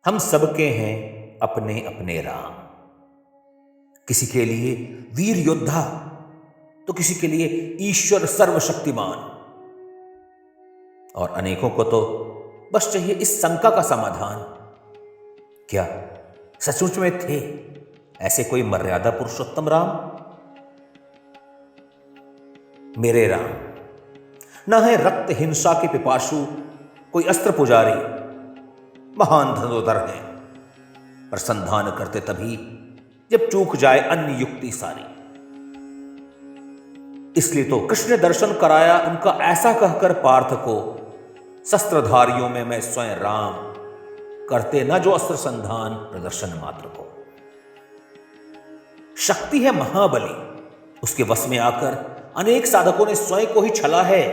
हम सबके हैं अपने अपने राम। किसी के लिए वीर योद्धा तो किसी के लिए ईश्वर सर्वशक्तिमान, और अनेकों को तो बस चाहिए इस शंका का समाधान, क्या सचमुच में थे ऐसे कोई मर्यादा पुरुषोत्तम राम? मेरे राम न है रक्त हिंसा के पिपासु कोई अस्त्र पुजारी, महान धनुर्धर हैं पर संधान करते तभी जब चूक जाए अन्य युक्ति सारी। इसलिए तो कृष्ण ने दर्शन कराया उनका ऐसा कहकर पार्थ को, शस्त्रधारियों में मैं स्वयं राम, करते न जो अस्त्र संधान प्रदर्शन मात्र को। शक्ति है महाबली, उसके वश में आकर अनेक साधकों ने स्वयं को ही छला है।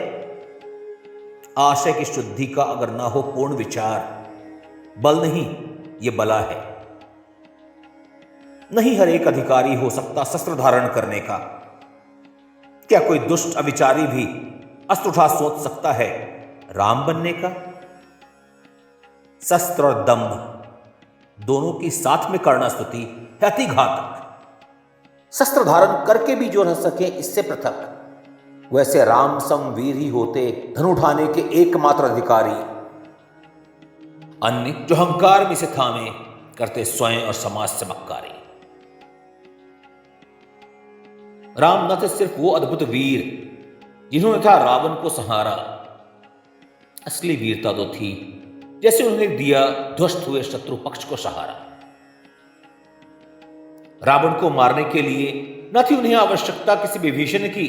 आशय की शुद्धि का अगर ना हो पूर्ण विचार, बल नहीं ये बला है। नहीं हर एक अधिकारी हो सकता शस्त्र धारण करने का। क्या कोई दुष्ट अविचारी भी अस्त्र उठा सोच सकता है राम बनने का? शस्त्र और दंभ दोनों की साथ में करना स्तुति है अति घातक। शस्त्र धारण करके भी जो रह सके इससे पृथक, वैसे राम सम वीर ही होते धनु उठाने के एकमात्र अधिकारी। अन्य जो अहंकार में से थामे करते स्वयं और समाज से मक्कारी। राम न थे सिर्फ वो अद्भुत वीर जिन्होंने था रावण को सहारा, असली वीरता तो थी जैसे उन्होंने दिया ध्वस्त हुए शत्रु पक्ष को सहारा। रावण को मारने के लिए न थी उन्हें आवश्यकता किसी विभीषण की,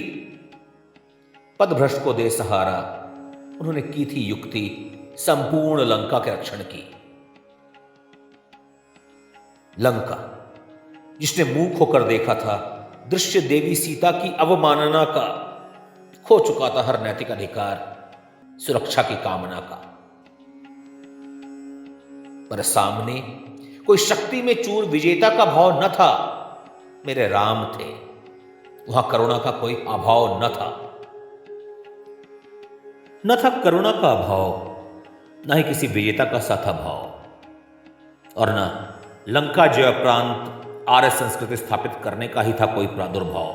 पदभ्रष्ट को दे सहारा उन्होंने की थी युक्ति संपूर्ण लंका के रक्षण की। लंका जिसने मुंह खोकर देखा था दृश्य देवी सीता की अवमानना का, खो चुका था हर नैतिक अधिकार सुरक्षा की कामना का। पर सामने कोई शक्ति में चूर विजेता का भाव न था, मेरे राम थे। वहां करुणा का कोई अभाव न था। न था करुणा का अभाव, न ही किसी विजेता का सा था भाव, और न लंका जय प्रांत आर्य संस्कृति स्थापित करने का ही था कोई प्रादुर्भाव।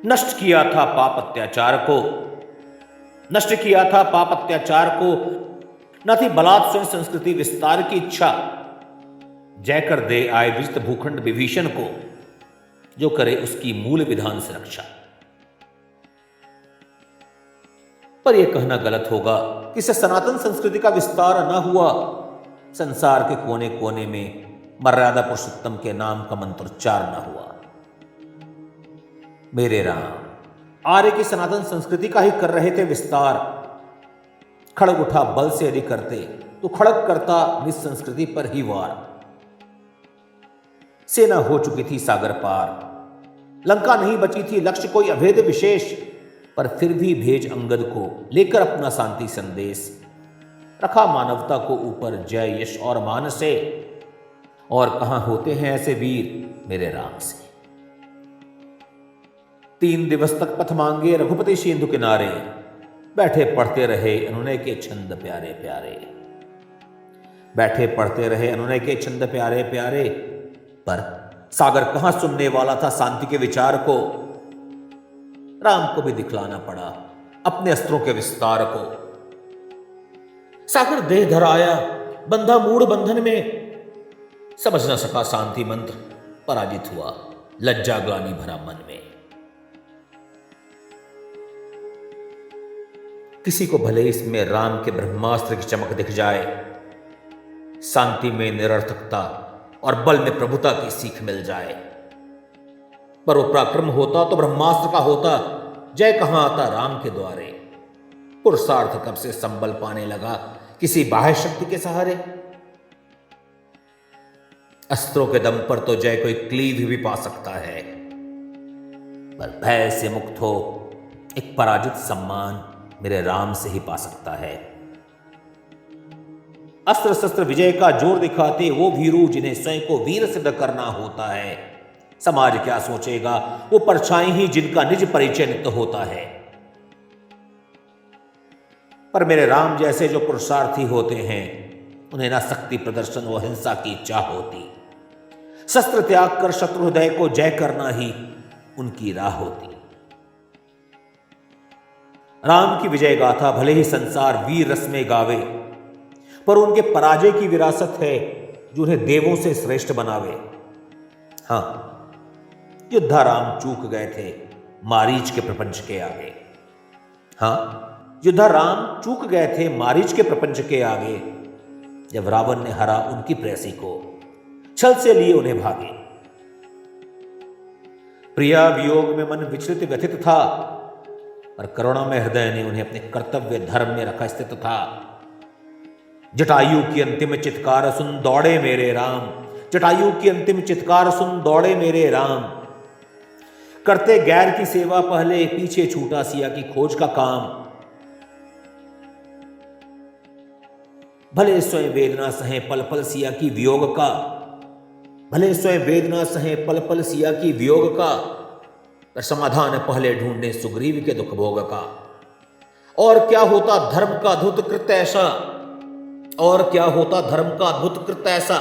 नष्ट किया था पाप अत्याचार को, नष्ट किया था पाप अत्याचार को। न थी बलात् स्वयं संस्कृति विस्तार की इच्छा, जय कर दे आए विजित भूखंड विभीषण को, जो करे उसकी मूल विधान से रक्षा। पर यह कहना गलत होगा कि इससे सनातन संस्कृति का विस्तार न हुआ। संसार के कोने कोने में मर्यादा पुरुषोत्तम के नाम का मंत्रोच्चार न हुआ। मेरे राम आर्य की सनातन संस्कृति का ही कर रहे थे विस्तार। खड़ग उठा बल से यदि करते तो खड़ग करता निज संस्कृति पर ही वार। सेना हो चुकी थी सागर पार, लंका नहीं बची थी लक्ष्य कोई अभेद विशेष, पर फिर भी भेज अंगद को लेकर अपना शांति संदेश। रखा मानवता को ऊपर जय यश और मान से, और कहां होते हैं ऐसे वीर मेरे राम से। 3 दिवस तक पथ मांगे रघुपति सिंधु किनारे, बैठे पढ़ते रहे अनुनय के छंद प्यारे प्यारे। बैठे पढ़ते रहे अनुनय के छंद प्यारे प्यारे, पर सागर कहां सुनने वाला था शांति के विचार को। राम को भी दिखलाना पड़ा अपने अस्त्रों के विस्तार को। सागर देह धर आया बंधा मूढ़ बंधन में, समझ न सका शांति मंत्र, पराजित हुआ लज्जा ग्लानि भरा मन में। किसी को भले इसमें राम के ब्रह्मास्त्र की चमक दिख जाए, शांति में निरर्थकता और बल में प्रभुता की सीख मिल जाए। पर वो पराक्रम होता तो ब्रह्मास्त्र का होता, जय कहां आता राम के द्वारे। पुरुषार्थ कब से संबल पाने लगा किसी बाह्य शक्ति के सहारे। अस्त्रों के दम पर तो जय कोई क्लीव भी पा सकता है, पर भय से मुक्त हो एक पराजित सम्मान मेरे राम से ही पा सकता है। अस्त्र शस्त्र विजय का जोर दिखाते वो वीरू जिन्हें स्वयं को वीर सिद्ध करना होता है। समाज क्या सोचेगा वो परछाई ही जिनका निज परिचय नित्य होता है। पर मेरे राम जैसे जो पुरुषार्थी होते हैं उन्हें ना शक्ति प्रदर्शन व हिंसा की चाह होती। शस्त्र त्याग कर शत्रु हृदय को जय करना ही उनकी राह होती। राम की विजय गाथा भले ही संसार वीर रस में गावे, पर उनके पराजय की विरासत है जो उन्हें देवों से श्रेष्ठ बनावे। हां, योद्धा राम चूक गए थे मारीच के प्रपंच के आगे। हां, योद्धा राम चूक गए थे मारीच के प्रपंच के आगे, जब रावण ने हरा उनकी प्रेसी को, छल से लिए उन्हें भागे। प्रिया वियोग में मन विचलित व्यथित था, पर करुणा में हृदय ने उन्हें अपने कर्तव्य धर्म में रखा स्थित था। जटायु की अंतिम चित्कार सुन दौड़े मेरे राम, जटायु की अंतिम चित्कार सुन दौड़े मेरे राम। करते गैर की सेवा पहले, पीछे छूटा सिया की खोज का काम। भले स्वयं वेदना सहे पल पल सिया की वियोग का, भले स्वयं वेदना सहे पल पल सिया की वियोग का, पर समाधान पहले ढूंढने सुग्रीव के दुख भोग का। और क्या होता धर्म का अद्भुत कृत्य ऐसा, और क्या होता धर्म का अद्भुत कृत्य ऐसा,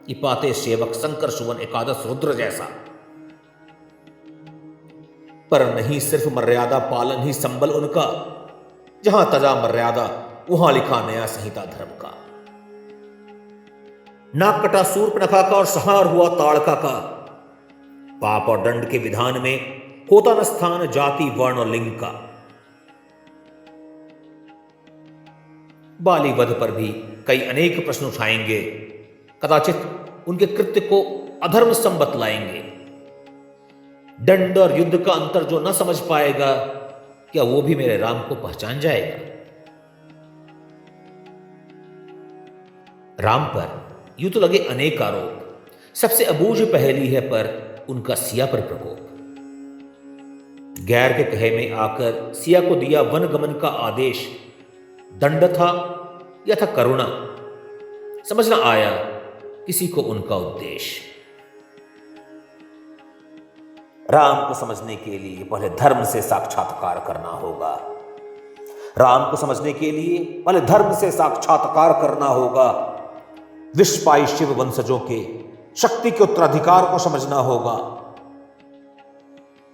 कि पाते सेवक शंकर सुवन एकादश रुद्र जैसा। पर नहीं सिर्फ मर्यादा पालन ही संबल उनका, जहां तजा मर्यादा वहां लिखा नया संहिता धर्म का। नाक कटा सूर्पनखा का और संहार हुआ ताड़का का, पाप और दंड के विधान में होता न स्थान जाति वर्ण और लिंग का। बाली वध पर भी कई अनेक प्रश्न उठाएंगे, कदाचित उनके कृत्य को अधर्म संबत लाएंगे। दंड और युद्ध का अंतर जो न समझ पाएगा, क्या वो भी मेरे राम को पहचान जाएगा? राम पर यूं तो लगे अनेक आरोप, सबसे अबूझ पहेली है पर उनका सिया पर प्रकोप। गैर के कहे में आकर सिया को दिया वन गमन का आदेश, दंड था या था करुणा, समझ ना आया किसी को उनका उद्देश्य। राम को समझने के लिए पहले धर्म से साक्षात्कार करना होगा। राम को समझने के लिए पहले धर्म से साक्षात्कार करना होगा। विश्वपाई शिव वंशजों के शक्ति के उत्तराधिकार को समझना होगा।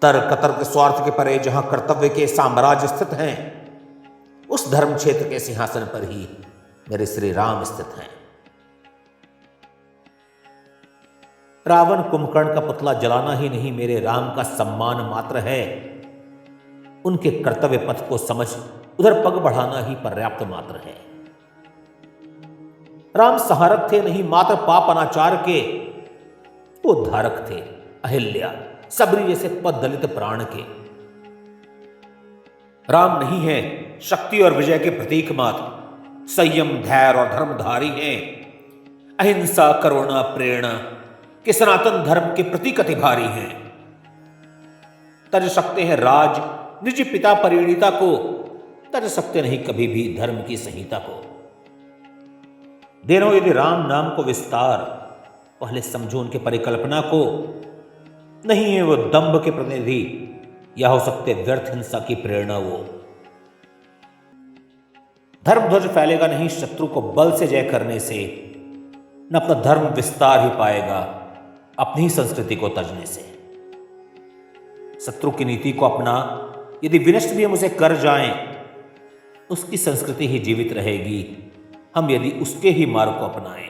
तर्क स्वार्थ के परे जहां कर्तव्य के साम्राज्य स्थित हैं, उस धर्म क्षेत्र के सिंहासन पर ही मेरे श्री राम स्थित हैं। रावण कुंभकर्ण का पुतला जलाना ही नहीं मेरे राम का सम्मान मात्र है। उनके कर्तव्य पथ को समझ उधर पग बढ़ाना ही पर्याप्त मात्र है। राम सहारक थे नहीं मात्र पाप अनाचार के, वो धारक थे अहिल्या सबरी जैसे पद दलित प्राण के। राम नहीं है शक्ति और विजय के प्रतीक मात्र, संयम धैर्य और धर्मधारी हैं। अहिंसा करुणा प्रेरणा के सनातन धर्म के प्रतीक अति भारी हैं। तज सकते हैं राज निज पिता परिणीता को, तज सकते नहीं कभी भी धर्म की संहिता को। देनो यदि राम नाम को विस्तार, पहले समझो उनके परिकल्पना को। नहीं है वो दंभ के प्रतिनिधि, या हो सकते व्यर्थ हिंसा की प्रेरणा वो। धर्म ध्वज फैलेगा नहीं शत्रु को बल से जय करने से, न अपना धर्म विस्तार ही पाएगा अपनी ही संस्कृति को तजने से। शत्रु की नीति को अपना यदि विनष्ट भी हम उसे कर जाएं, उसकी संस्कृति ही जीवित रहेगी। हम यदि उसके ही मार्ग को अपनाएं,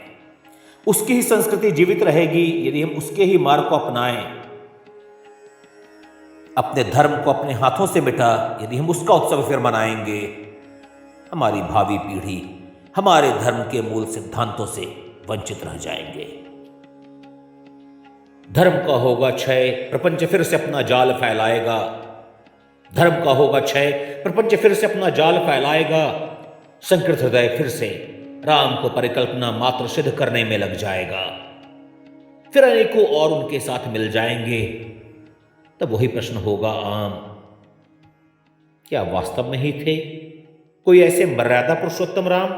उसकी ही संस्कृति जीवित रहेगी यदि हम उसके ही मार्ग को अपनाएं। अपने धर्म को अपने हाथों से मिटा यदि हम उसका उत्सव फिर मनाएंगे, हमारी भावी पीढ़ी हमारे धर्म के मूल सिद्धांतों से वंचित रह जाएंगे। धर्म का होगा क्षय, प्रपंच फिर से अपना जाल फैलाएगा। धर्म का होगा क्षय, प्रपंच फिर से अपना जाल फैलाएगा। संकृत हृदय फिर से राम को परिकल्पना मात्र सिद्ध करने में लग जाएगा। फिर अनेकों और उनके साथ मिल जाएंगे। तब वही प्रश्न होगा आम, क्या वास्तव में ही थे कोई ऐसे मर्यादा पुरुषोत्तम राम?